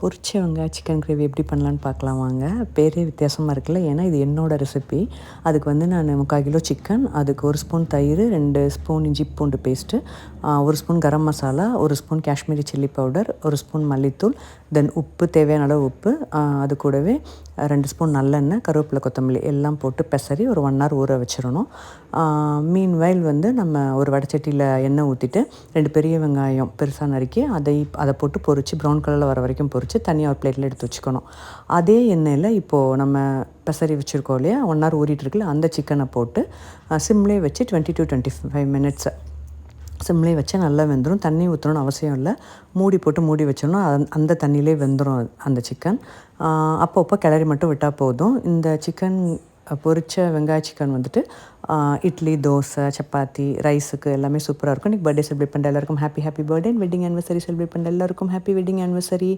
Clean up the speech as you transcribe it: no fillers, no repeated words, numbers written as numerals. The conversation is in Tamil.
பொரிச்ச வெங்காய சிக்கன் கிரேவி எப்படி பண்ணலான்னு பார்க்கலாம் வாங்க. பேரே வித்தியாசமாக இருக்குல்ல. ஏன்னா இது என்னோடய ரெசிபி. அதுக்கு வந்து நான் 3/4 கிலோ சிக்கன், அதுக்கு 1 ஸ்பூன் தயிர், 2 ஸ்பூன் இஞ்சி பூண்டு paste, 1 spoon garam masala, 1 spoon Kashmiri chilli powder, 1 spoon மல்லித்தூள், தென் உப்பு, தேவையான அளவு உப்பு, அது கூடவே 2 ஸ்பூன் நல்லெண்ணெய், கருவேப்பிலை, கொத்தமல்லி எல்லாம் போட்டு பெசரி ஒரு 1 ஹவர் ஊற வச்சிடணும். மீன்வைல் வந்து நம்ம ஒரு வடைச்சட்டியில் எண்ணெய் ஊற்றிட்டு 2 பெரிய வெங்காயம் பெருசாக நறுக்கி அதை போட்டு பொரித்து ப்ரௌன் கலரில் வர வரைக்கும் பொரித்து தனியாக ஒரு பிளேட்டில் எடுத்து வச்சுக்கணும். அதே எண்ணெயில் இப்போது நம்ம பெசரி வச்சுருக்கோம் இல்லையா, 1 ஹவர் ஊறிட்டுருக்குல்ல, அந்த சிக்கனை போட்டு சிம்லேயே வச்சு 20 to 25 மினிட்ஸ் சிம்லேயே வச்சு நல்லா வெந்துடும். தண்ணி ஊற்றணும்னு அவசியம் இல்லை. மூடி வச்சோன்னா அந்த தண்ணியிலே வெந்துடும் அந்த சிக்கன். அப்பப்போ கிளறி மட்டும் விட்டால் போதும். இந்த சிக்கன் பொரிச்ச வெங்காய சிக்கன் வந்துட்டு இட்லி, தோசை, சப்பாத்தி, ரைஸுக்கு எல்லாமே சூப்பராக இருக்கும். இன்றைக்கி பர்த்டே செலிப்ரேட் பண்ணுற எல்லாருக்கும் happy birthday. Wedding anniversary celebrate பண்ணுற எல்லாருக்கும் ஹாப்பி வெட்டிங் ஆனிவர்சரி.